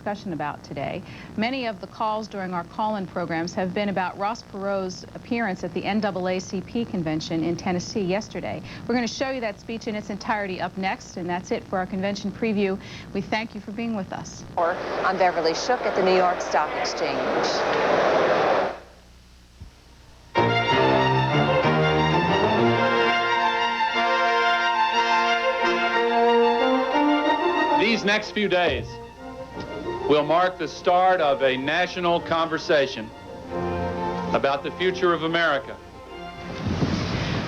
discussion about today. Many of the calls during our call-in programs have been about Ross Perot's appearance at the NAACP convention in Tennessee yesterday. We're going to show you that speech in its entirety up next, and that's it for our convention preview. We thank you for being with us. I'm Beverly Shook at the New York Stock Exchange. These next few days will mark the start of a national conversation about the future of America.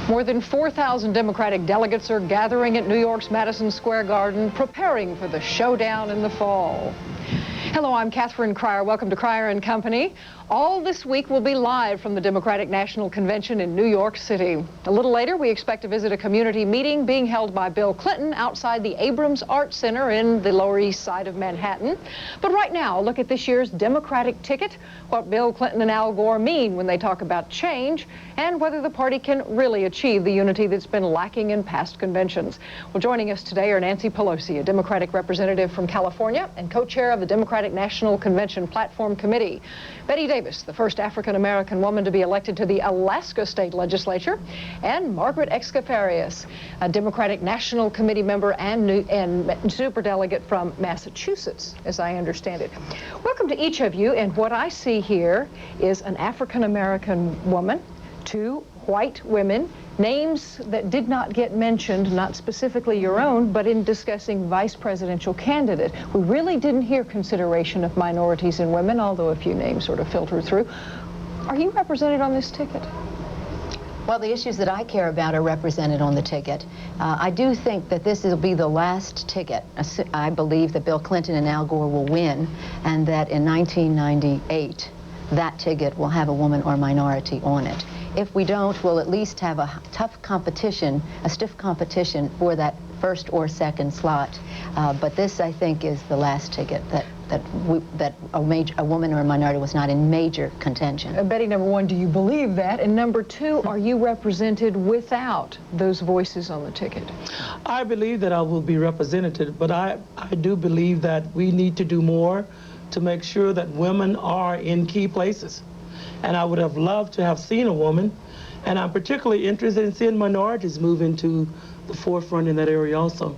More than 4,000 Democratic delegates are gathering at New York's Madison Square Garden, preparing for the showdown in the fall. Hello, I'm Catherine Crier. Welcome to Crier & Company. All this week will be live from the Democratic National Convention in New York City. A little later, we expect to visit a community meeting being held by Bill Clinton outside the Abrams Art Center in the Lower East Side of Manhattan. But right now, look at this year's Democratic ticket, what Bill Clinton and Al Gore mean when they talk about change, and whether the party can really achieve the unity that's been lacking in past conventions. Well, joining us today are Nancy Pelosi, a Democratic representative from California and co-chair of the Democratic National Convention Platform Committee. Betty Davis, the first African-American woman to be elected to the Alaska State Legislature, and Margaret Excaparius, a Democratic National Committee member and superdelegate from Massachusetts, as I understand it. Welcome to each of you, and what I see here is an African-American woman, two white women, names that did not get mentioned, not specifically your own, but in discussing vice presidential candidate. We really didn't hear consideration of minorities and women, although a few names sort of filtered through. Are you represented on this ticket? Well, the issues that I care about are represented on the ticket. I do think that this will be the last ticket. I believe that Bill Clinton and Al Gore will win, and that in 1998, that ticket will have a woman or minority on it. If we don't, we'll at least have a tough competition, a stiff competition for that first or second slot. But this, I think, is the last ticket that a woman or a minority was not in major contention. Betty, number one, do you believe that? And number two, are you represented without those voices on the ticket? I believe that I will be represented, but I do believe that we need to do more to make sure that women are in key places. And I would have loved to have seen a woman, and I'm particularly interested in seeing minorities move into the forefront in that area also.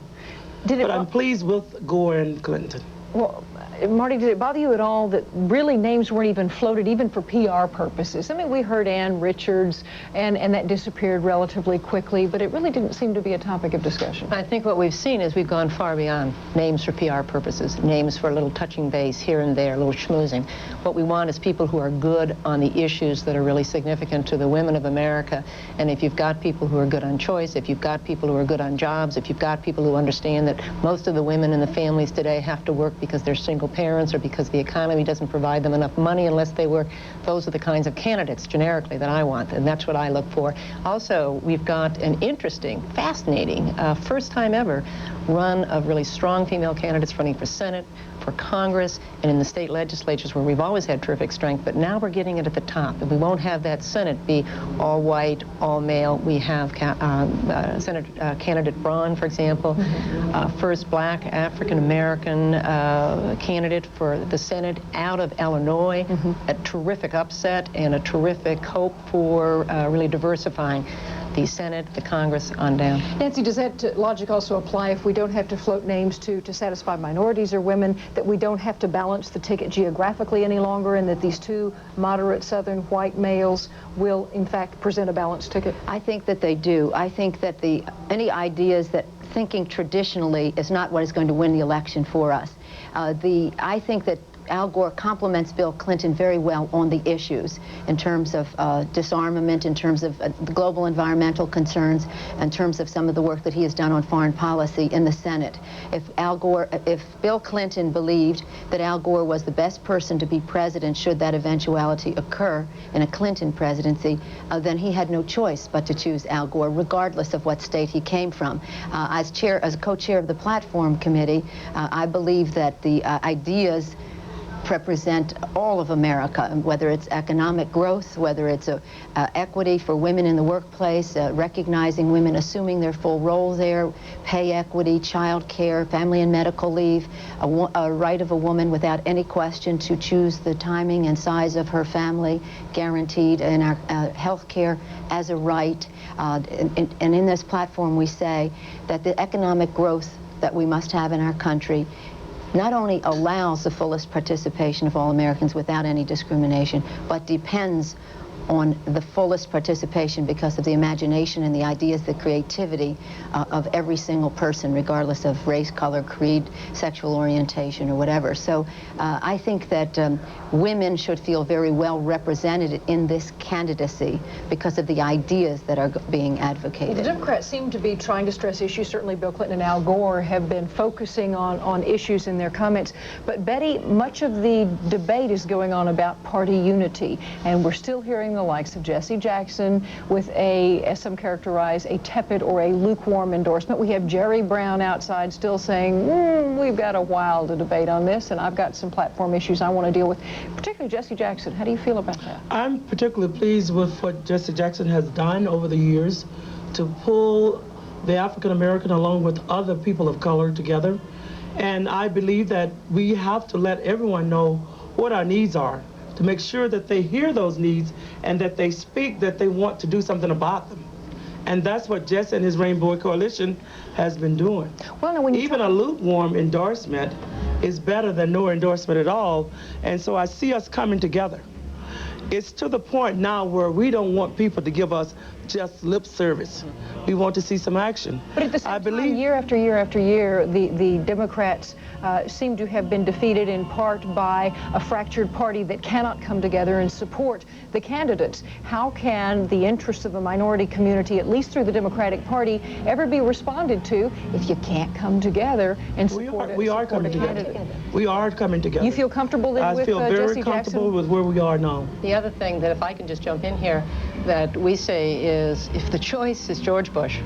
But I'm pleased with Gore and Clinton. Well, Marty, did it bother you at all that really names weren't even floated, even for PR purposes? I mean, we heard Ann Richards, and that disappeared relatively quickly, but it really didn't seem to be a topic of discussion. I think what we've seen is we've gone far beyond names for PR purposes, names for a little touching base here and there, a little schmoozing. What we want is people who are good on the issues that are really significant to the women of America. And if you've got people who are good on choice, if you've got people who are good on jobs, if you've got people who understand that most of the women in the families today have to work because they're single parents or because the economy doesn't provide them enough money unless they work, those are the kinds of candidates generically that I want, and that's what I look for. Also, we've got an interesting, fascinating, first time ever run of really strong female candidates running for Senate, for Congress, and in the state legislatures where we've always had terrific strength, but now we're getting it at the top, and we won't have that Senate be all white, all male. We have Senate candidate Braun, for example, first black African-American candidate for the Senate out of Illinois, a terrific upset and a terrific hope for really diversifying the Senate, the Congress, on down. Nancy, does that logic also apply if we don't have to float names to satisfy minorities or women, that we don't have to balance the ticket geographically any longer, and that these two moderate Southern white males will, in fact, present a balanced ticket? I think that they do. I think that any ideas that thinking traditionally is not what is going to win the election for us. I think that Al Gore complements Bill Clinton very well on the issues in terms of disarmament, in terms of the global environmental concerns, in terms of some of the work that he has done on foreign policy in the Senate. If Bill Clinton believed that Al Gore was the best person to be president should that eventuality occur in a Clinton presidency, then he had no choice but to choose Al Gore, regardless of what state he came from. As co-chair of the Platform Committee, I believe that the ideas represent all of America, whether it's economic growth, whether it's equity for women in the workplace, recognizing women assuming their full role there, pay equity, child care, family and medical leave, a right of a woman without any question to choose the timing and size of her family, guaranteed in our health care as a right. And in this platform we say that the economic growth that we must have in our country not only allows the fullest participation of all Americans without any discrimination, but depends on the fullest participation because of the imagination and the ideas, the creativity of every single person, regardless of race, color, creed, sexual orientation, or whatever. So I think that women should feel very well represented in this candidacy because of the ideas that are being advocated. The Democrats seem to be trying to stress issues. Certainly Bill Clinton and Al Gore have been focusing on issues in their comments. But Betty, much of the debate is going on about party unity, and we're still hearing the likes of Jesse Jackson with as some characterize, a tepid or a lukewarm endorsement. We have Jerry Brown outside still saying, we've got a while to debate on this, and I've got some platform issues I want to deal with. Particularly Jesse Jackson. How do you feel about that? I'm particularly pleased with what Jesse Jackson has done over the years to pull the African American along with other people of color together. And I believe that we have to let everyone know what our needs are, to make sure that they hear those needs and that they speak that they want to do something about them. And that's what Jesse and his Rainbow Coalition has been doing. Well, now, when you even a lukewarm endorsement is better than no endorsement at all. And so I see us coming together. It's to the point now where we don't want people to give us just lip service. We want to see some action. But at the same time, year after year after year, the Democrats seem to have been defeated in part by a fractured party that cannot come together and support the candidates. How can the interests of the minority community, at least through the Democratic Party, ever be responded to if you can't come together and support we are coming together. We are coming together. You feel comfortable then with Jesse Jackson? I feel very comfortable with where we are now. The other thing that, if I can just jump in here, that we say is if the choice is George Bush,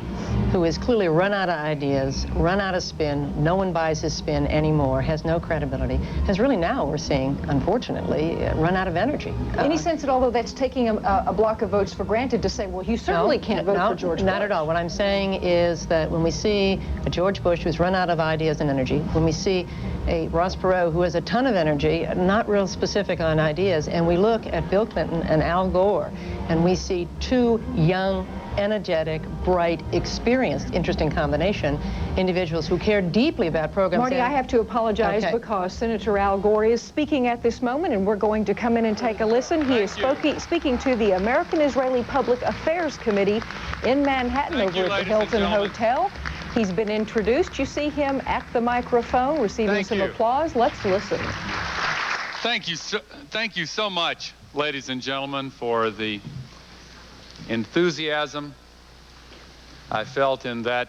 who has clearly run out of ideas, run out of spin, no one buys his spin anymore, has no credibility, has really now, we're seeing, unfortunately, run out of energy. Any sense at all, though, that's taking a block of votes for granted to say, well, you certainly can't vote for George Bush? Not at all. What I'm saying is that when we see a George Bush who's run out of ideas and energy, when we see a Ross Perot who has a ton of energy, not real specific on ideas, and we look at Bill Clinton and Al Gore, and we see two young, energetic, bright, experienced, interesting combination, individuals who care deeply about programs. Marty, I have to apologize because Senator Al Gore is speaking at this moment, and we're going to come in and take a listen. He is speaking to the American-Israeli Public Affairs Committee in Manhattan over at the Hilton Hotel. He's been introduced. You see him at the microphone receiving some applause. Let's listen. Thank you so much, ladies and gentlemen, for the enthusiasm I felt in that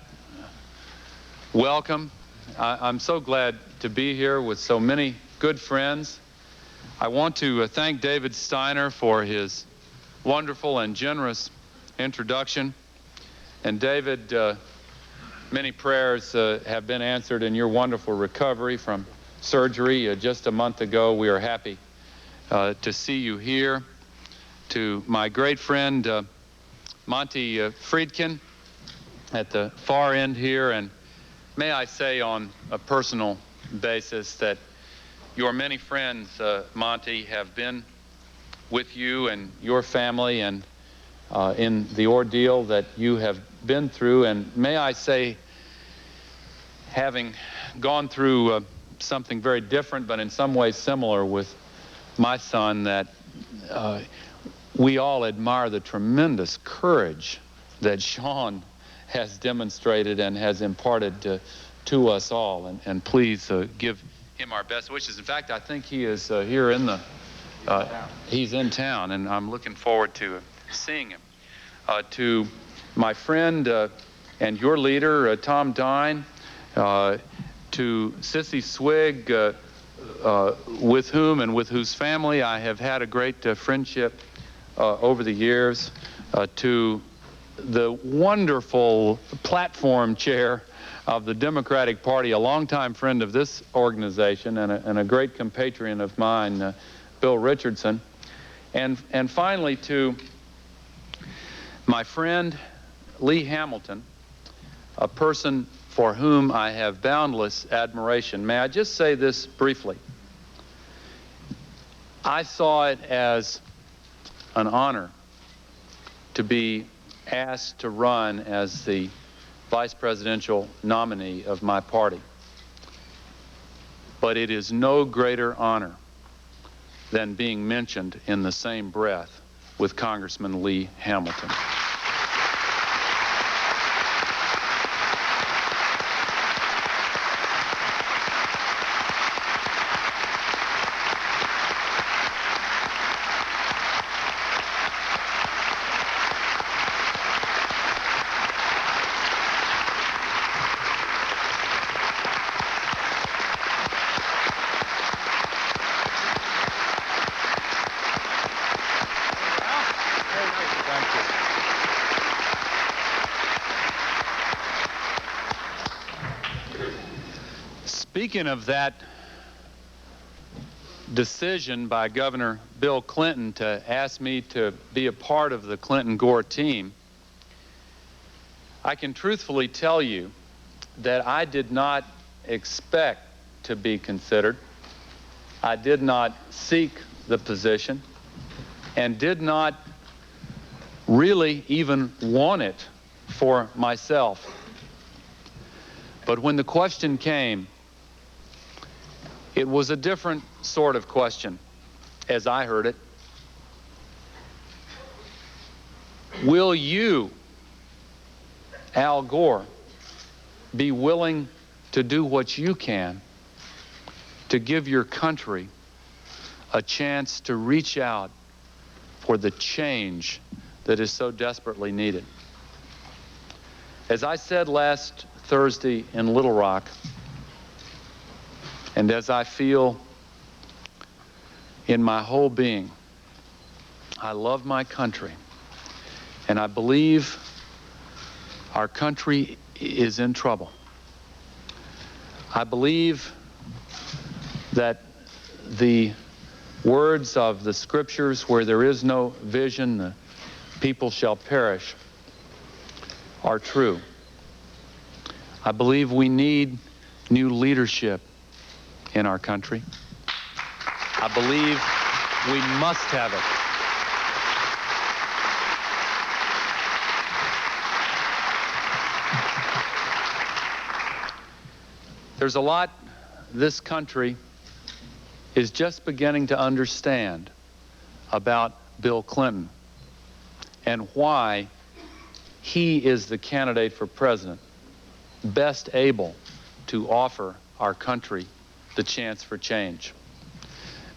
welcome. I'm so glad to be here with so many good friends. I want to thank David Steiner for his wonderful and generous introduction. And David, many prayers have been answered in your wonderful recovery from surgery just a month ago. We are happy to see you here. To my great friend, Monty Friedkin at the far end here, and may I say on a personal basis that your many friends, Monty, have been with you and your family and in the ordeal that you have been through, and may I say, having gone through something very different but in some ways similar with my son, that we all admire the tremendous courage that Sean has demonstrated and has imparted to us all. And please give him our best wishes. In fact, I think he is here in the, he's in town, and I'm looking forward to seeing him. To my friend and your leader, Tom Dine, to Sissy Swig, with whom and with whose family I have had a great friendship over the years, to the wonderful platform chair of the Democratic Party, a longtime friend of this organization and a great compatriot of mine, Bill Richardson. And finally, to my friend Lee Hamilton, a person for whom I have boundless admiration. May I just say this briefly? I saw it as an honor to be asked to run as the vice presidential nominee of my party. But it is no greater honor than being mentioned in the same breath with Congressman Lee Hamilton. Speaking of that decision by Governor Bill Clinton to ask me to be a part of the Clinton-Gore team, I can truthfully tell you that I did not expect to be considered. I did not seek the position and did not really even want it for myself. But when the question came, it was a different sort of question, as I heard it. Will you, Al Gore, be willing to do what you can to give your country a chance to reach out for the change that is so desperately needed? As I said last Thursday in Little Rock, and as I feel in my whole being, I love my country, and I believe our country is in trouble. I believe that the words of the scriptures, where there is no vision, the people shall perish, are true. I believe we need new leadership in our country. I believe we must have it. There's a lot this country is just beginning to understand about Bill Clinton and why he is the candidate for president best able to offer our country the chance for change.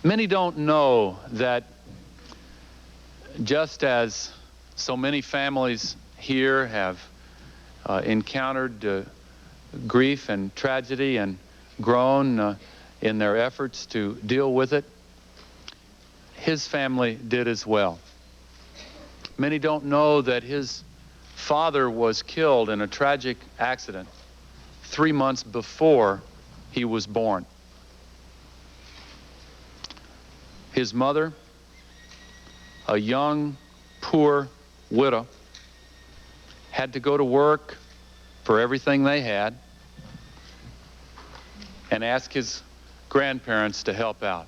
Many don't know that just as so many families here have encountered grief and tragedy and grown in their efforts to deal with it, his family did as well. Many don't know that his father was killed in a tragic accident 3 months before he was born. His mother, a young, poor widow, had to go to work for everything they had and ask his grandparents to help out.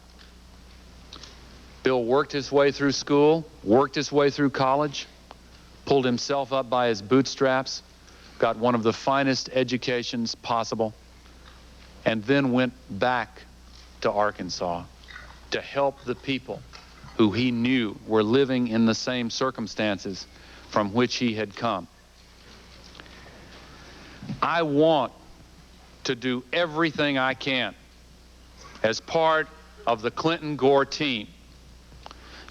Bill worked his way through school, worked his way through college, pulled himself up by his bootstraps, got one of the finest educations possible, and then went back to Arkansas to help the people who he knew were living in the same circumstances from which he had come. I want to do everything I can as part of the Clinton-Gore team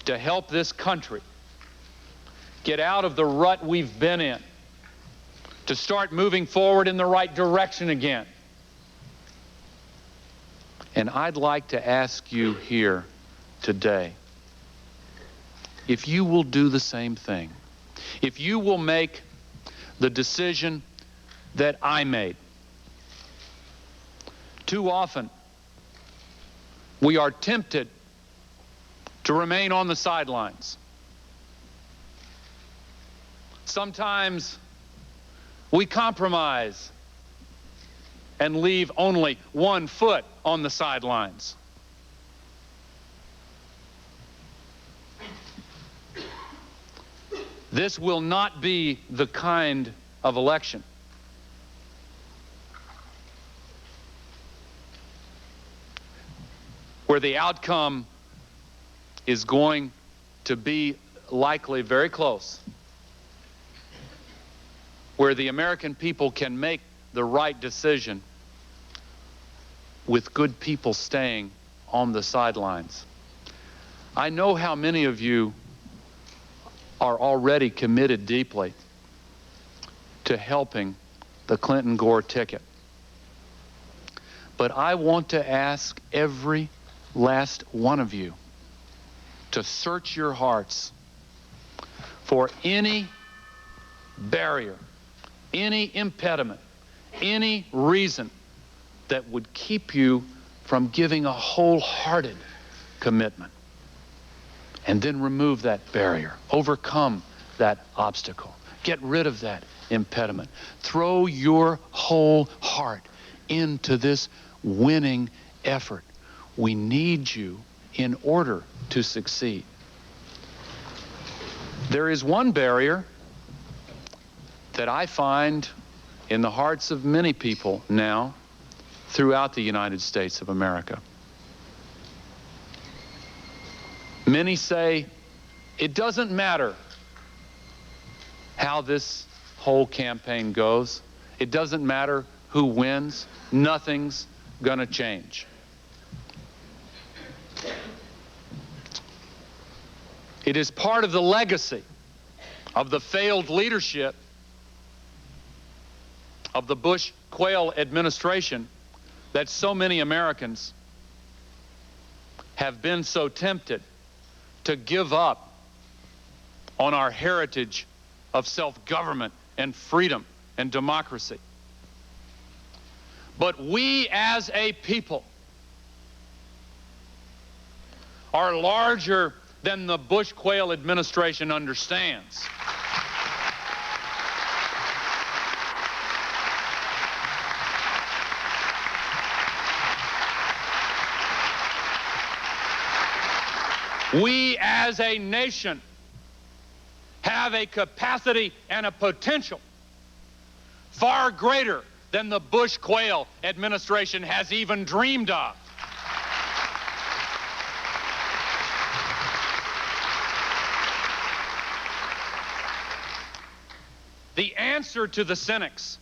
to help this country get out of the rut we've been in, to start moving forward in the right direction again. And I'd like to ask you here today, if you will do the same thing, if you will make the decision that I made, Too often, we are tempted to remain on the sidelines. Sometimes we compromise and leave only one foot on the sidelines. This will not be the kind of election where the outcome is going to be likely very close, where the American people can make the right decision with good people staying on the sidelines. I know how many of you are already committed deeply to helping the Clinton-Gore ticket. But I want to ask every last one of you to search your hearts for any barrier, any impediment, any reason that would keep you from giving a wholehearted commitment. And then remove that barrier, overcome that obstacle, get rid of that impediment. Throw your whole heart into this winning effort. We need you in order to succeed. There is one barrier that I find in the hearts of many people now throughout the United States of America. Many say it doesn't matter how this whole campaign goes. It doesn't matter who wins. Nothing's gonna change. It is part of the legacy of the failed leadership of the Bush-Quayle administration that so many Americans have been so tempted to give up on our heritage of self-government and freedom and democracy. But we as a people are larger than the Bush-Quayle administration understands. We as a nation have a capacity and a potential far greater than the Bush-Quayle administration has even dreamed of. The answer to the cynics,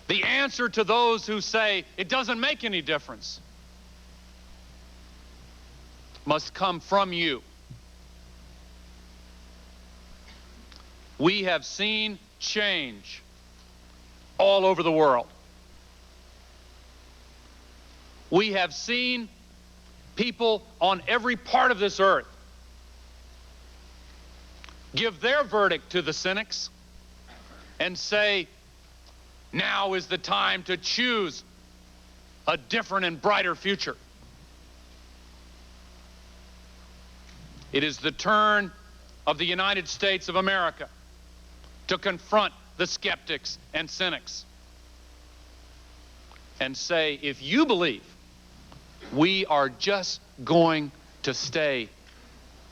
the answer to those who say it doesn't make any difference, must come from you. We have seen change all over the world. We have seen people on every part of this earth give their verdict to the cynics and say, now is the time to choose a different and brighter future. It is the turn of the United States of America to confront the skeptics and cynics and say, if you believe we are just going to stay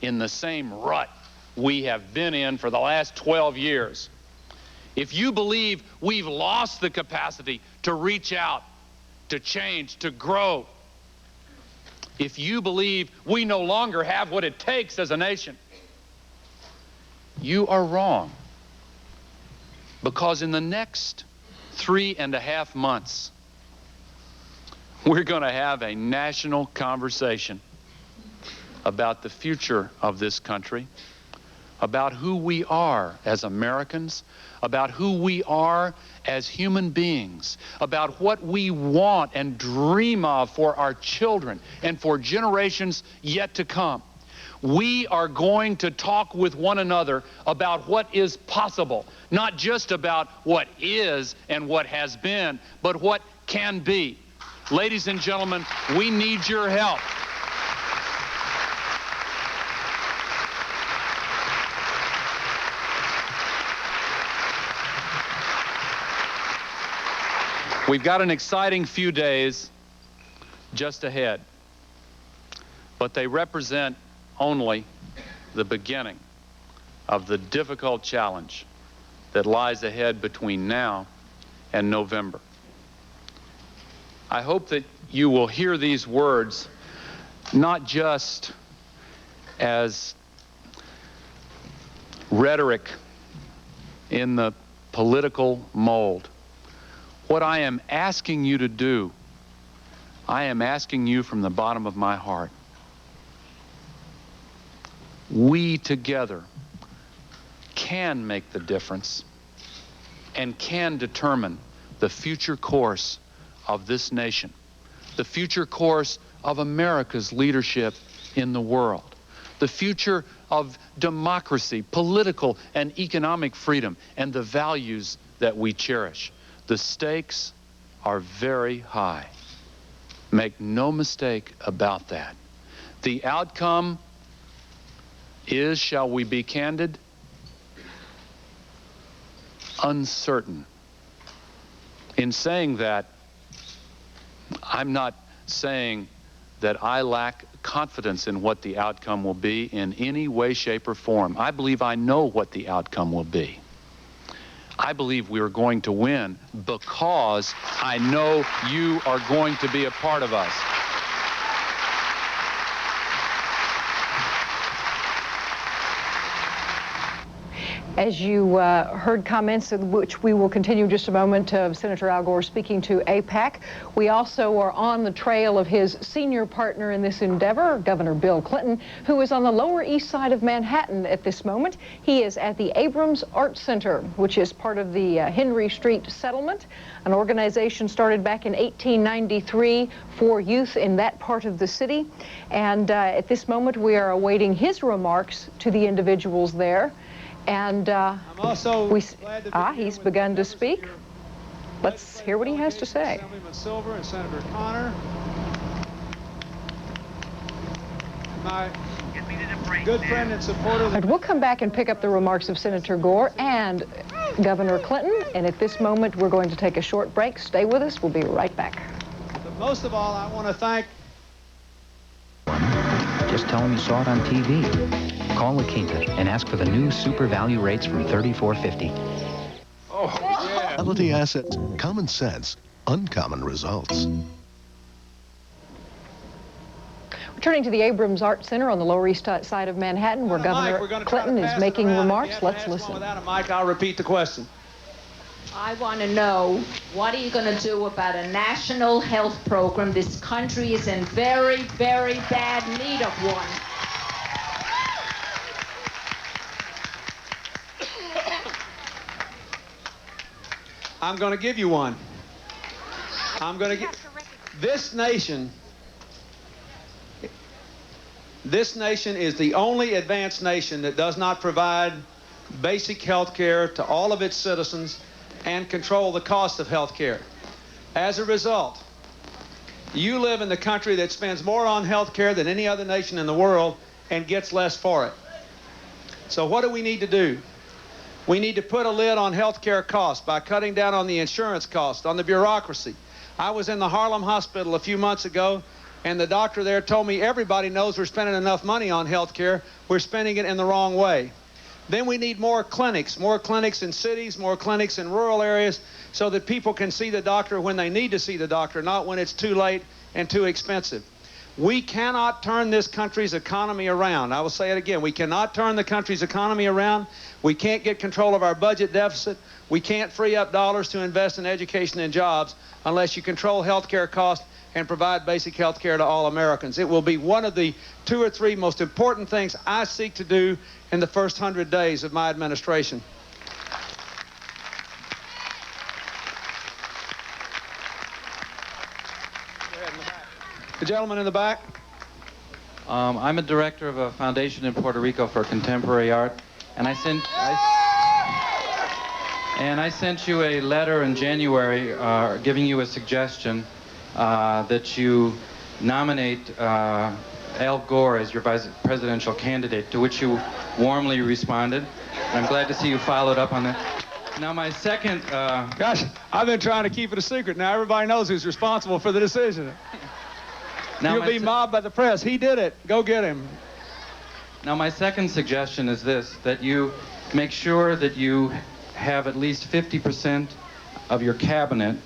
in the same rut we have been in for the last 12 years, if you believe we've lost the capacity to reach out, to change, to grow, if you believe we no longer have what it takes as a nation, you are wrong. Because in the next 3.5 months, we're going to have a national conversation about the future of this country, about who we are as Americans, about who we are as human beings, about what we want and dream of for our children and for generations yet to come. We are going to talk with one another about what is possible, not just about what is and what has been, but what can be. Ladies and gentlemen, we need your help. We've got an exciting few days just ahead, but they represent only the beginning of the difficult challenge that lies ahead between now and November. I hope that you will hear these words not just as rhetoric in the political mold. What I am asking you to do, I am asking you from the bottom of my heart. We together can make the difference and can determine the future course of this nation, the future course of America's leadership in the world, the future of democracy, political and economic freedom, and the values that we cherish. The stakes are very high. Make no mistake about that. The outcome is, shall we be candid, uncertain. In saying that, I'm not saying that I lack confidence in what the outcome will be in any way, shape, or form. I believe I know what the outcome will be. I believe we are going to win because I know you are going to be a part of us. As you heard comments, which we will continue in just a moment, of Senator Al Gore speaking to AIPAC. We also are on the trail of his senior partner in this endeavor, Governor Bill Clinton, who is on the Lower East Side of Manhattan at this moment. He is at the Abrams Art Center, which is part of the Henry Street Settlement, an organization started back in 1893 for youth in that part of the city. And at this moment, we are awaiting his remarks to the individuals there. And I'm also glad to be he's begun to speak. Let's hear what he has to say. Assemblyman Silver and Senator Connor. My good friend and supporter. And we'll come back and pick up the remarks of Senator Gore and Governor Clinton. And at this moment, we're going to take a short break. Stay with us. We'll be right back. But most of all, I want to thank. Just tell them you saw it on TV. Call La Quinta and ask for the new super value rates from $34.50. Oh, yeah. Quality assets, common sense, uncommon results. Returning to the Abrams Art Center on the Lower East Side of Manhattan, where Governor Clinton is making remarks. Let's listen. Without a mic, I'll repeat the question. I want to know, what are you going to do about a national health program? This country is in very, very bad need of one. I'm going to give you one. I'm going to give this nation is the only advanced nation that does not provide basic health care to all of its citizens and control the cost of health care. As a result, you live in the country that spends more on health care than any other nation in the world and gets less for it. So what do we need to do? We need to put a lid on health care costs by cutting down on the insurance costs, on the bureaucracy. I was in the Harlem Hospital a few months ago, and the doctor there told me everybody knows we're spending enough money on health care. We're spending it in the wrong way. Then we need more clinics in cities, more clinics in rural areas, so that people can see the doctor when they need to see the doctor, not when it's too late and too expensive. We cannot turn this country's economy around. I will say it again. We cannot turn the country's economy around. We can't get control of our budget deficit. We can't free up dollars to invest in education and jobs unless you control health care costs and provide basic health care to all Americans. It will be one of the 2 or 3 most important things I seek to do in the first 100 days of my administration. The gentleman in the back. I'm a director of a foundation in Puerto Rico for contemporary art, and I And I sent you a letter in January giving you a suggestion that you nominate Al Gore as your vice presidential candidate, to which you warmly responded. I'm glad to see you followed up on that. Now, my second... Gosh, I've been trying to keep it a secret. Now everybody knows who's responsible for the decision. Now You'll be mobbed by the press. He did it. Go get him. Now, my second suggestion is this, that you make sure that you have at least 50% of your cabinet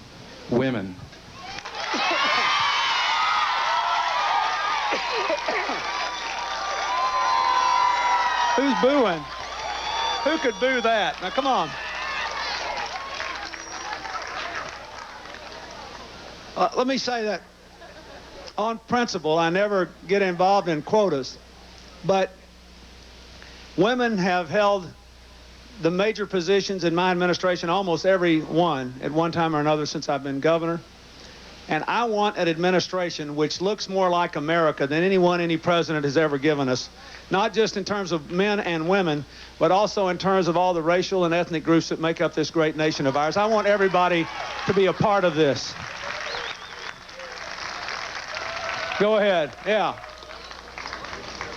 women. Who's booing? Who could boo that? Now, come on. Let me say that on principle, I never get involved in quotas, but women have held the major positions in my administration, almost every one, at one time or another since I've been governor. And I want an administration which looks more like America than any president has ever given us, not just in terms of men and women, but also in terms of all the racial and ethnic groups that make up this great nation of ours. I want everybody to be a part of this. Go ahead. Yeah.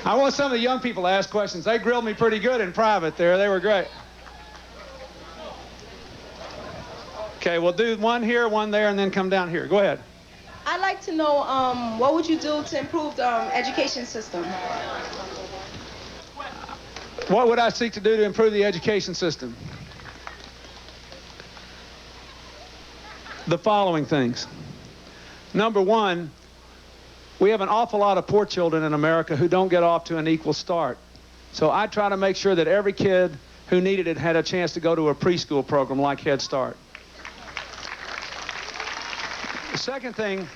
I want some of the young people to ask questions. They grilled me pretty good in private there. They were great. Okay, we'll do one here, one there, and then come down here. Go ahead. I'd like to know what would you do to improve the education system? What would I seek to do to improve the education system? The following things. Number one, we have an awful lot of poor children in America who don't get off to an equal start. So I try to make sure that every kid who needed it had a chance to go to a preschool program like Head Start. The second thing,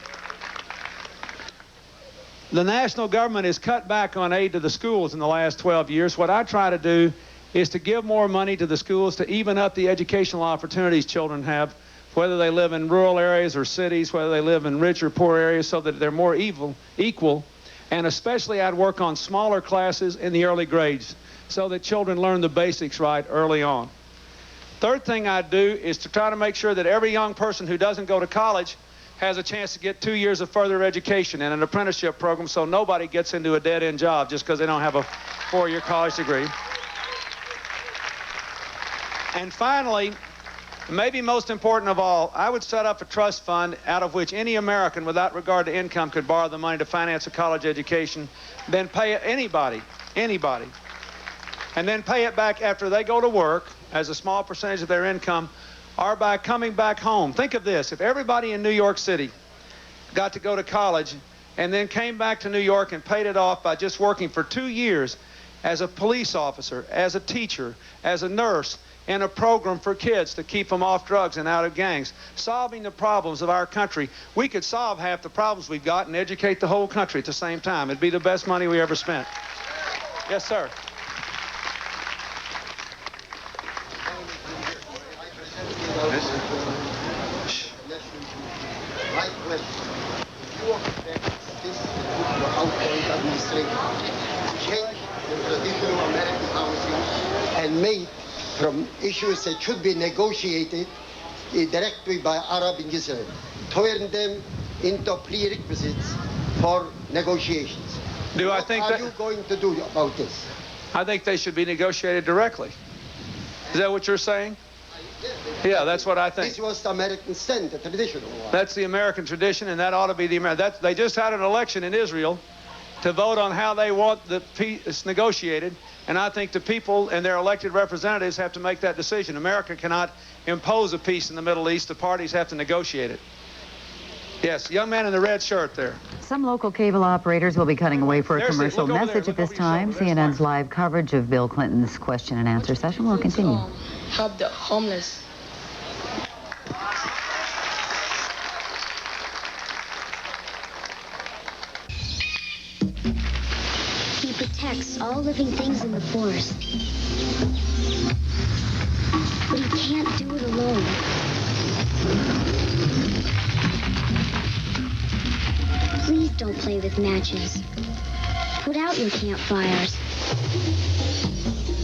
the national government has cut back on aid to the schools in the last 12 years. What I try to do is to give more money to the schools to even up the educational opportunities children have, whether they live in rural areas or cities, whether they live in rich or poor areas, so that they're more equal. And especially I'd work on smaller classes in the early grades so that children learn the basics right early on. Third thing I'd do is to try to make sure that every young person who doesn't go to college has a chance to get 2 years of further education and an apprenticeship program so nobody gets into a dead-end job just because they don't have a 4-year college degree. And finally, maybe most important of all, I would set up a trust fund out of which any American without regard to income could borrow the money to finance a college education, then pay it anybody, and then pay it back after they go to work as a small percentage of their income or by coming back home. Think of this. If everybody in New York City got to go to college and then came back to New York and paid it off by just working for 2 years as a police officer, as a teacher, as a nurse, in a program for kids to keep them off drugs and out of gangs, solving the problems of our country, we could solve half the problems we've got and educate the whole country at the same time. It'd be the best money we ever spent. Yes, sir. Change the traditional American housing and made from issues that should be negotiated directly by Arab and Israel, turn them into prerequisites for negotiations. What are you going to do about this? I think they should be negotiated directly. Is that what you're saying? Yeah, that's what I think. This was the American standard, the traditional one. That's the American tradition, and that ought to be the American. They just had an election in Israel to vote on how they want the peace negotiated, and I think the people and their elected representatives have to make that decision. America cannot impose a peace in the Middle East. The parties have to negotiate it. Yes, young man in the red shirt there. Some local cable operators will be cutting away for a commercial message at this time. CNN's live coverage of Bill Clinton's question and answer session will continue. Help the homeless. He protects all living things in the forest. But he can't do it alone. Please don't play with matches. Put out your campfires.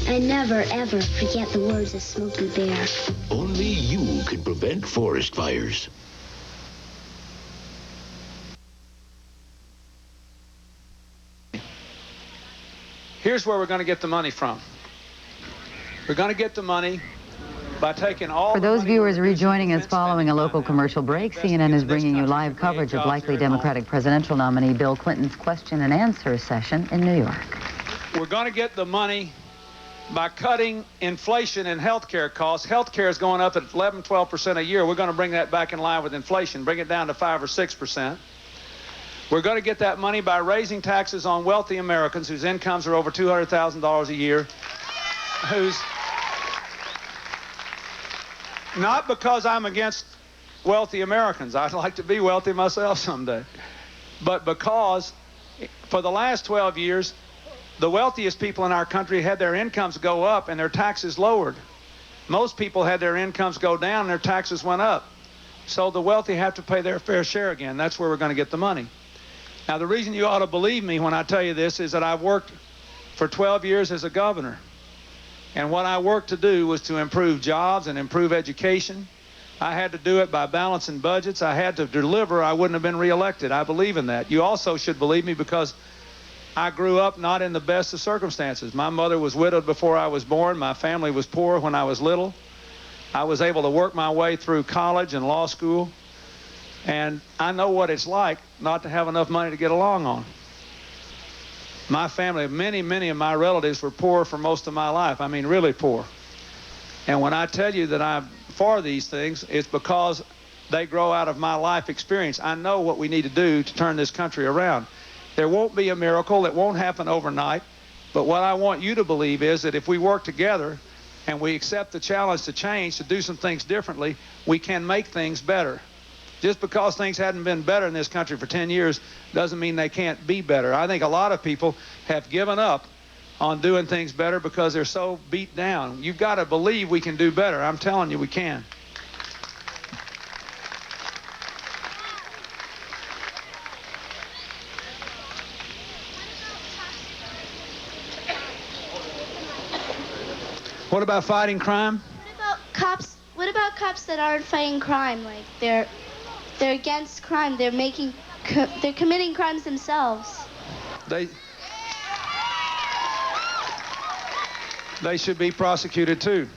I never, ever forget the words of Smokey Bear. Only you can prevent forest fires. Here's where we're going to get the money from. We're going to get the money by taking all. For those viewers rejoining us following a local commercial break, CNN is bringing you live coverage of likely Democratic presidential nominee Bill Clinton's question and answer session in New York. We're going to get the money by cutting inflation and health care costs. Health care is going up at 11-12% a year. We're going to bring that back in line with inflation, bring it down to 5 or 6%. We're going to get that money by raising taxes on wealthy Americans whose incomes are over $200,000 a year, who's not because I'm against wealthy Americans. I'd like to be wealthy myself someday. But because for the last 12 years, the wealthiest people in our country had their incomes go up and their taxes lowered. Most people had their incomes go down and their taxes went up. So the wealthy have to pay their fair share again. That's where we're going to get the money. Now, the reason you ought to believe me when I tell you this is that I've worked for 12 years as a governor. And what I worked to do was to improve jobs and improve education. I had to do it by balancing budgets. I had to deliver. I wouldn't have been reelected. I believe in that. You also should believe me because I grew up not in the best of circumstances. My mother was widowed before I was born. My family was poor when I was little. I was able to work my way through college and law school. And I know what it's like not to have enough money to get along on. My family, many of my relatives were poor for most of my life. I mean, really poor. And when I tell you that I'm for these things, it's because they grow out of my life experience. I know what we need to do to turn this country around. There won't be a miracle. It won't happen overnight. But what I want you to believe is that if we work together and we accept the challenge to change, to do some things differently, we can make things better. Just because things hadn't been better in this country for 10 years doesn't mean they can't be better. I think a lot of people have given up on doing things better because they're so beat down. You've got to believe we can do better. I'm telling you we can. What about fighting crime? What about cops that aren't fighting crime? Like they're against crime. They're committing crimes themselves. They should be prosecuted too.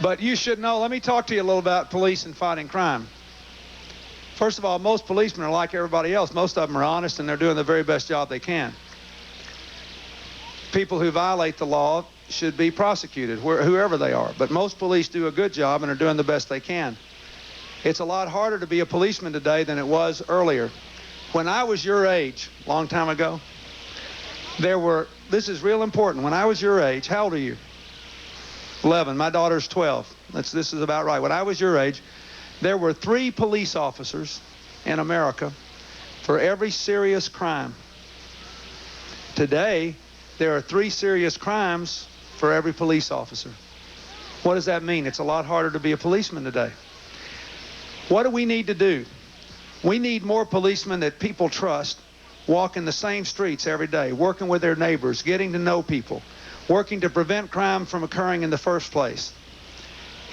But you should know, let me talk to you a little about police and fighting crime. First of all, most policemen are like everybody else. Most of them are honest and they're doing the very best job they can. People who violate the law should be prosecuted, whoever they are. But most police do a good job and are doing the best they can. It's a lot harder to be a policeman today than it was earlier. When I was your age, a long time ago, this is real important. When I was your age, how old are you? 11. My daughter's 12. This is about right. When I was your age, there were 3 police officers in America for every serious crime. Today, there are 3 serious crimes for every police officer. What does that mean? It's a lot harder to be a policeman today. What do we need to do? We need more policemen that people trust, walking the same streets every day, working with their neighbors, getting to know people, working to prevent crime from occurring in the first place.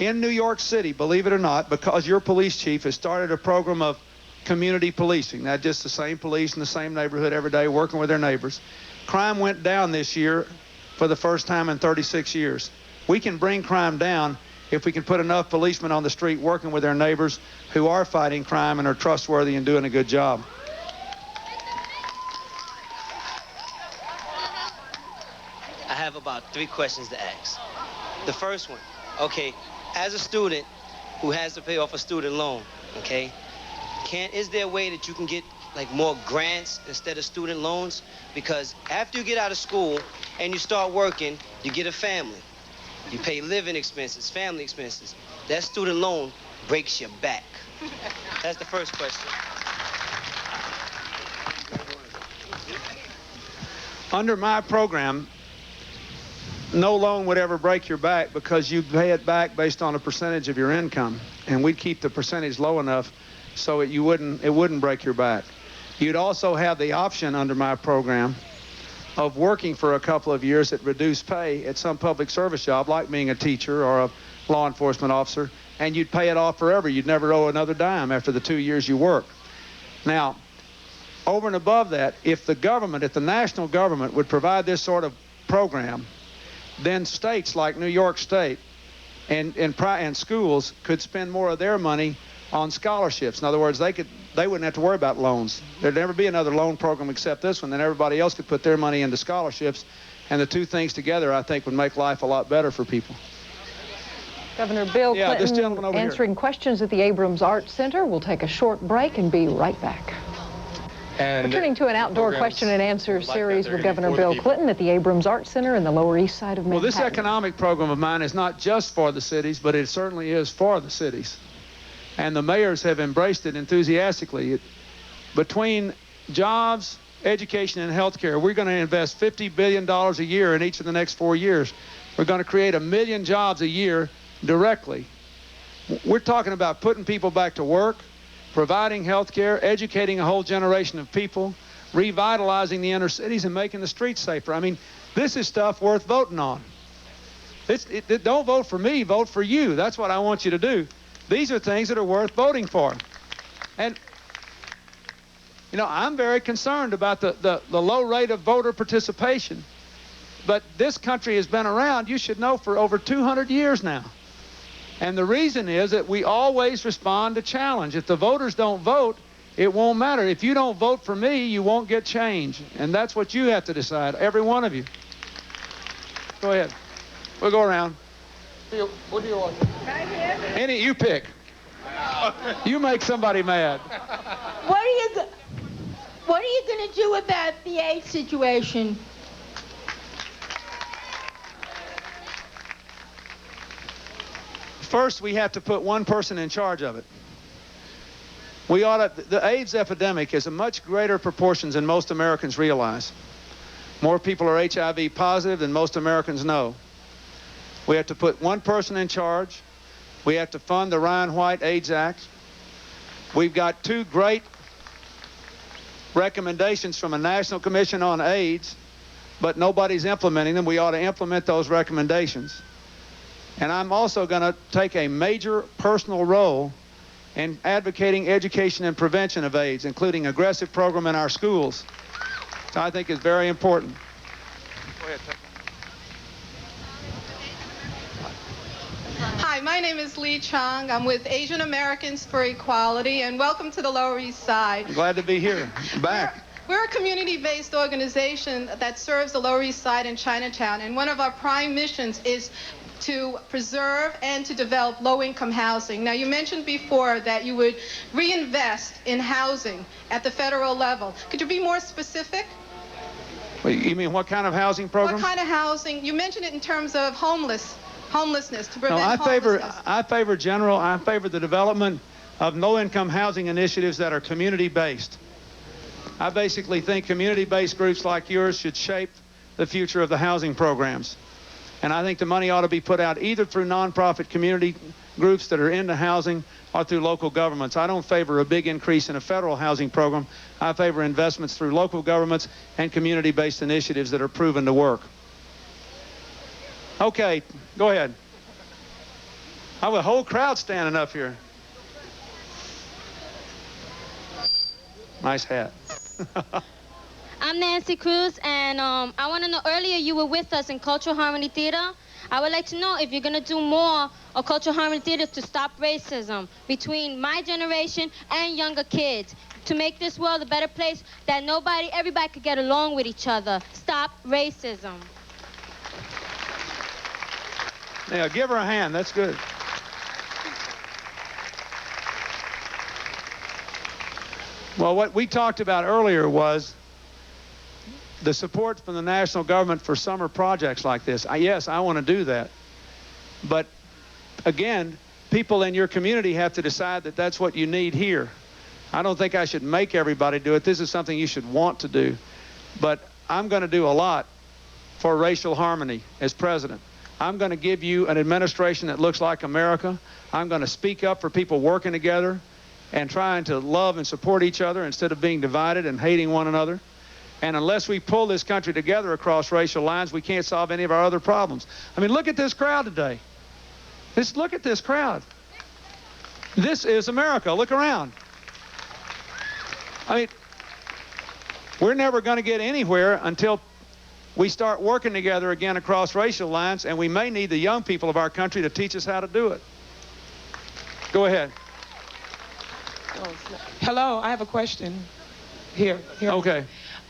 In New York City, believe it or not, because your police chief has started a program of community policing, not just the same police in the same neighborhood every day, working with their neighbors. Crime went down this year for the first time in 36 years. We can bring crime down if we can put enough policemen on the street working with their neighbors who are fighting crime and are trustworthy and doing a good job. I have about 3 questions to ask. The first one, okay, as a student who has to pay off a student loan, okay, is there a way that you can get like more grants instead of student loans? Because after you get out of school and you start working, you get a family. You pay living expenses, family expenses. That student loan breaks your back. That's the first question. Under my program, no loan would ever break your back because you pay it back based on a percentage of your income. And we'd keep the percentage low enough so it wouldn't break your back. You'd also have the option under my program of working for a couple of years at reduced pay at some public service job, like being a teacher or a law enforcement officer, and you'd pay it off forever. You'd never owe another dime after the 2 years you worked. Now, over and above that, if the government, if the national government would provide this sort of program, then states like New York State and schools could spend more of their money on scholarships. In other words, they wouldn't have to worry about loans. There'd never be another loan program except this one. Then everybody else could put their money into scholarships, and the two things together, I think, would make life a lot better for people. Governor Bill Yeah, this Clinton gentleman over answering questions at the Abrams Arts Center. We'll take a short break and be right back. And returning to an outdoor question and answer series with Governor Bill Clinton at the Abrams Arts Center in the Lower East Side of Manhattan. Well, this economic program of mine is not just for the cities, but it certainly is for the cities. And the mayors have embraced it enthusiastically. Between jobs, education, and health care, we're going to invest $50 billion a year in each of the next 4 years. We're going to create 1 million jobs a year directly. We're talking about putting people back to work, providing health care, educating a whole generation of people, revitalizing the inner cities, and making the streets safer. I mean, this is stuff worth voting on. Don't vote for me, vote for you. That's what I want you to do. These are things that are worth voting for. And, you know, I'm very concerned about the low rate of voter participation. But this country has been around, you should know, for over 200 years now. And the reason is that we always respond to challenge. If the voters don't vote, it won't matter. If you don't vote for me, you won't get change. And that's what you have to decide, every one of you. Go ahead. We'll go around. What do you want? Any, you pick. You make somebody mad. What are you going to do about the AIDS situation? First, we have to put one person in charge of it. We ought to, the AIDS epidemic is a much greater proportions than most Americans realize. More people are HIV positive than most Americans know. We have to put one person in charge. We have to fund the Ryan White AIDS Act. We've got 2 great recommendations from a National Commission on AIDS, but nobody's implementing them. We ought to implement those recommendations. And I'm also going to take a major personal role in advocating education and prevention of AIDS, including aggressive program in our schools, which I think is very important. Go ahead. Hi, my name is Lee Chung. I'm with Asian Americans for Equality, and welcome to the Lower East Side. I'm glad to be here. Back. We're a community-based organization that serves the Lower East Side and Chinatown, and one of our prime missions is to preserve and to develop low-income housing. Now, you mentioned before that you would reinvest in housing at the federal level. Could you be more specific? Wait, you mean what kind of housing program? What kind of housing? You mentioned it in terms of homelessness, to prevent homelessness. I favor the development of low-income housing initiatives that are community-based. I basically think community-based groups like yours should shape the future of the housing programs. And I think the money ought to be put out either through nonprofit community groups that are into housing or through local governments. I don't favor a big increase in a federal housing program. I favor investments through local governments and community-based initiatives that are proven to work. Okay, go ahead. I have a whole crowd standing up here. Nice hat. I'm Nancy Cruz, and I want to know, earlier you were with us in Cultural Harmony Theater. I would like to know if you're going to do more of Cultural Harmony Theater to stop racism between my generation and younger kids, to make this world a better place that everybody could get along with each other. Stop racism. Yeah, give her a hand. That's good. Well, what we talked about earlier was the support from the national government for summer projects like this. Yes, I want to do that. But again, people in your community have to decide that that's what you need here. I don't think I should make everybody do it. This is something you should want to do. But I'm going to do a lot for racial harmony as president. I'm going to give you an administration that looks like America. I'm going to speak up for people working together and trying to love and support each other instead of being divided and hating one another. And unless we pull this country together across racial lines, we can't solve any of our other problems. I mean, look at this crowd today. Just look at this crowd. This is America. Look around. I mean, we're never going to get anywhere until we start working together again across racial lines, and we may need the young people of our country to teach us how to do it. Go ahead. Hello, I have a question. Here. Okay.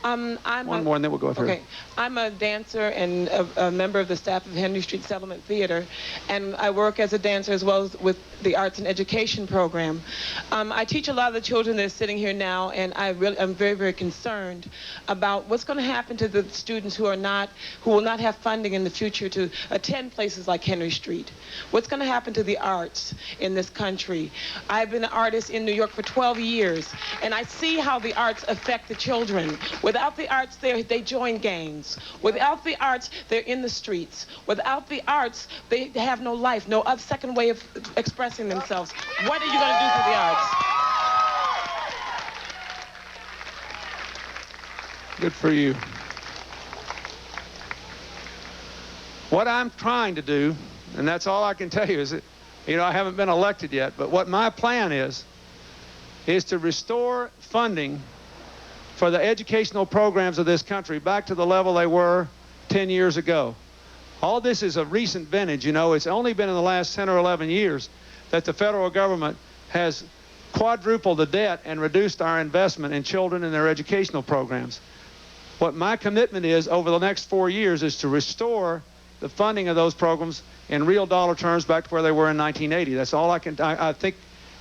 I'm One more and then we'll go through. Okay. I'm a dancer and a member of the staff of Henry Street Settlement Theater, and I work as a dancer as well as with the Arts and Education program. I teach a lot of the children that are sitting here now, and I'm very, very concerned about what's going to happen to the students who will not have funding in the future to attend places like Henry Street. What's going to happen to the arts in this country? I've been an artist in New York for 12 years, and I see how the arts affect the children. Without the arts, they join gangs. Without the arts, they're in the streets. Without the arts, they have no life, no other second way of expressing themselves. What are you going to do for the arts? Good for you. What I'm trying to do, and that's all I can tell you, is that, you know, I haven't been elected yet, but what my plan is to restore funding for the educational programs of this country back to the level they were 10 years ago. All this is a recent vintage, you know. It's only been in the last 10 or 11 years that the federal government has quadrupled the debt and reduced our investment in children and their educational programs. What my commitment is over the next 4 years is to restore the funding of those programs in real dollar terms back to where they were in 1980. That's all I think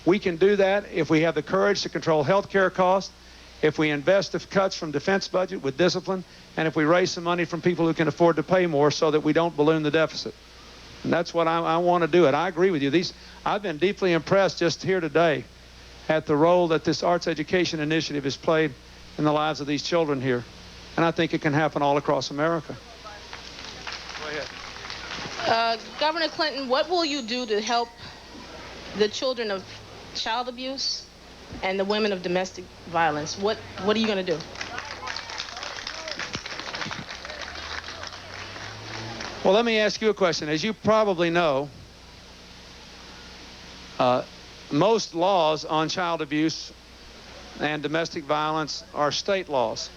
we can do that if we have the courage to control health care costs, if we invest the cuts from defense budget with discipline, and if we raise some money from people who can afford to pay more so that we don't balloon the deficit. And that's what I want to do. It. I agree with you. I've been deeply impressed just here today at the role that this arts education initiative has played in the lives of these children here. And I think it can happen all across America. Go ahead. Governor Clinton, what will you do to help the children of child abuse and the women of domestic violence? What are you going to do? Well, let me ask you a question. As you probably know, most laws on child abuse and domestic violence are state laws.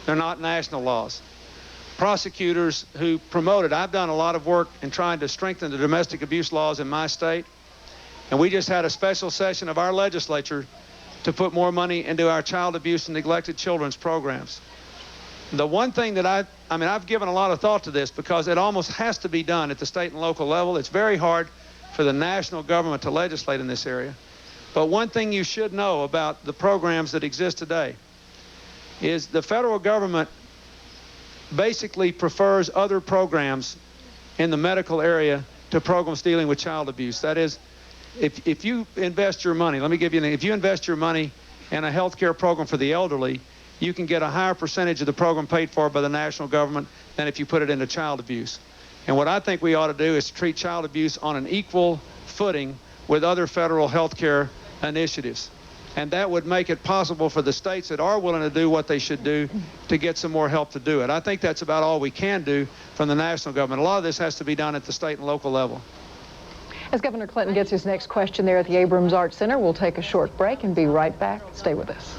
They're not national laws. Prosecutors who promote it, I've done a lot of work in trying to strengthen the domestic abuse laws in my state, and we just had a special session of our legislature to put more money into our child abuse and neglected children's programs. The one thing that I've given a lot of thought to this because it almost has to be done at the state and local level. It's very hard for the national government to legislate in this area. But one thing you should know about the programs that exist today is the federal government basically prefers other programs in the medical area to programs dealing with child abuse. That is, if you invest your money, let me give you if you invest your money in a health care program for the elderly, you can get a higher percentage of the program paid for by the national government than if you put it into child abuse. And what I think we ought to do is treat child abuse on an equal footing with other federal health care initiatives. And that would make it possible for the states that are willing to do what they should do to get some more help to do it. I think that's about all we can do from the national government. A lot of this has to be done at the state and local level. As Governor Clinton gets his next question there at the Abrams Arts Center, we'll take a short break and be right back. Stay with us.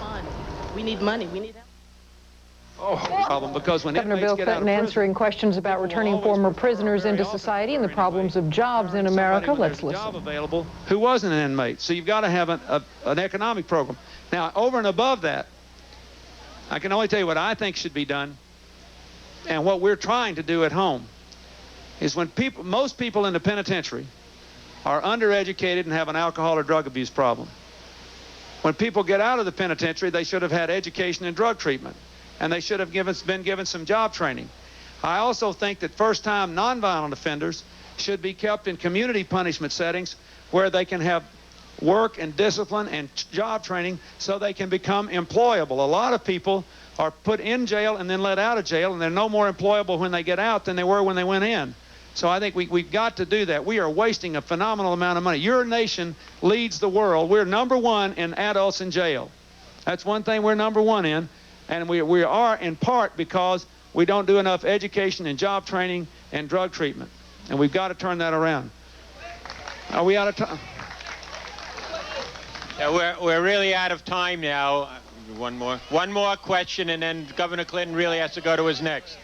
We need money. We need help. Problem because when Governor Bill Clinton answering questions about returning former prisoners into society and the problems of jobs in America. Let's listen. Job available who wasn't an inmate. So you've got to have an economic program. Now, over and above that, I can only tell you what I think should be done and what we're trying to do at home is when most people in the penitentiary are undereducated and have an alcohol or drug abuse problem. When people get out of the penitentiary, they should have had education and drug treatment. And they should have been given some job training. I also think that first-time nonviolent offenders should be kept in community punishment settings where they can have work and discipline and job training so they can become employable. A lot of people are put in jail and then let out of jail, and they're no more employable when they get out than they were when they went in. So I think we've got to do that. We are wasting a phenomenal amount of money. Your nation leads the world. We're #1 in adults in jail. That's one thing we're #1 in. And we are in part because we don't do enough education and job training and drug treatment. And we've got to turn that around. Are we out of time? Yeah, we're really out of time now. One more question, and then Governor Clinton really has to go to his next.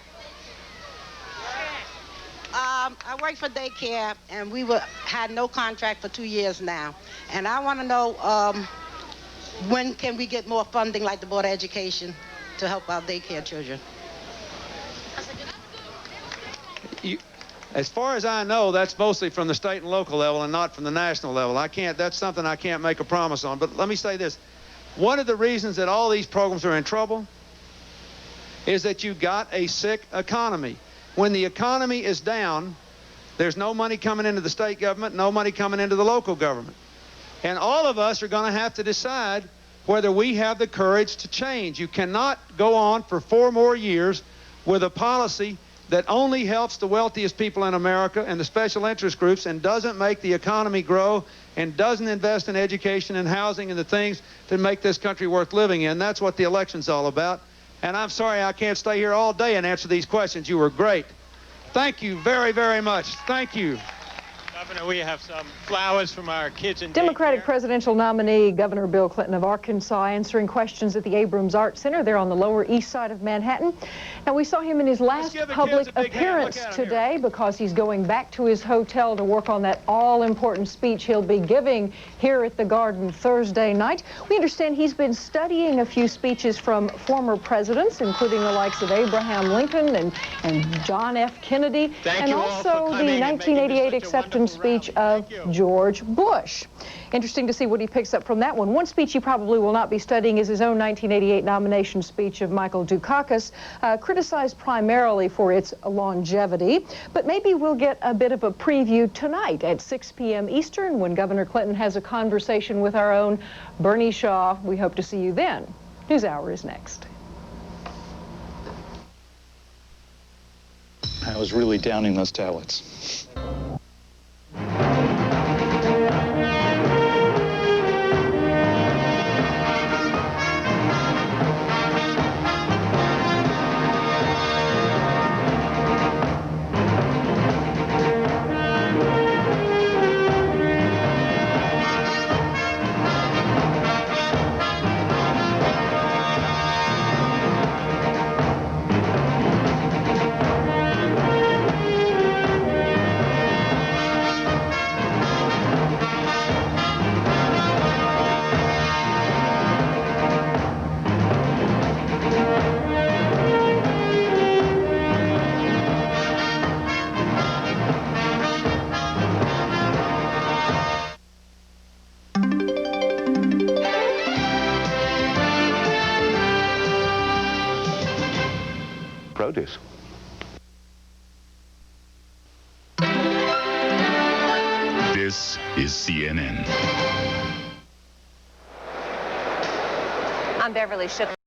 I work for daycare, and we had no contract for 2 years now. And I want to know when can we get more funding like the Board of Education to help our daycare children? As far as I know, that's mostly from the state and local level and not from the national level. That's something I can't make a promise on. But let me say this. One of the reasons that all these programs are in trouble is that you got a sick economy. When the economy is down, there's no money coming into the state government, no money coming into the local government. And all of us are going to have to decide whether we have the courage to change. You cannot go on for 4 more years with a policy that only helps the wealthiest people in America and the special interest groups and doesn't make the economy grow and doesn't invest in education and housing and the things that make this country worth living in. That's what the election's all about. And I'm sorry I can't stay here all day and answer these questions. You were great. Thank you very, very much. Thank you. Governor, we have some flowers from our kids in Democratic presidential nominee Governor Bill Clinton of Arkansas answering questions at the Abrams Art Center. They're on the Lower East Side of Manhattan. And we saw him in his last public appearance today because he's going back to his hotel to work on that all-important speech he'll be giving here at the Garden Thursday night. We understand he's been studying a few speeches from former presidents, including the likes of Abraham Lincoln and John F. Kennedy, and also the 1988 acceptance speech of George Bush. Interesting to see what he picks up from that one. One speech he probably will not be studying is his own 1988 nomination speech of Michael Dukakis, criticized primarily for its longevity. But maybe we'll get a bit of a preview tonight at 6 p.m. Eastern when Governor Clinton has a conversation with our own Bernie Shaw. We hope to see you then. NewsHour is next. I was really downing those tablets. Produce. This is CNN. I'm Beverly Shook.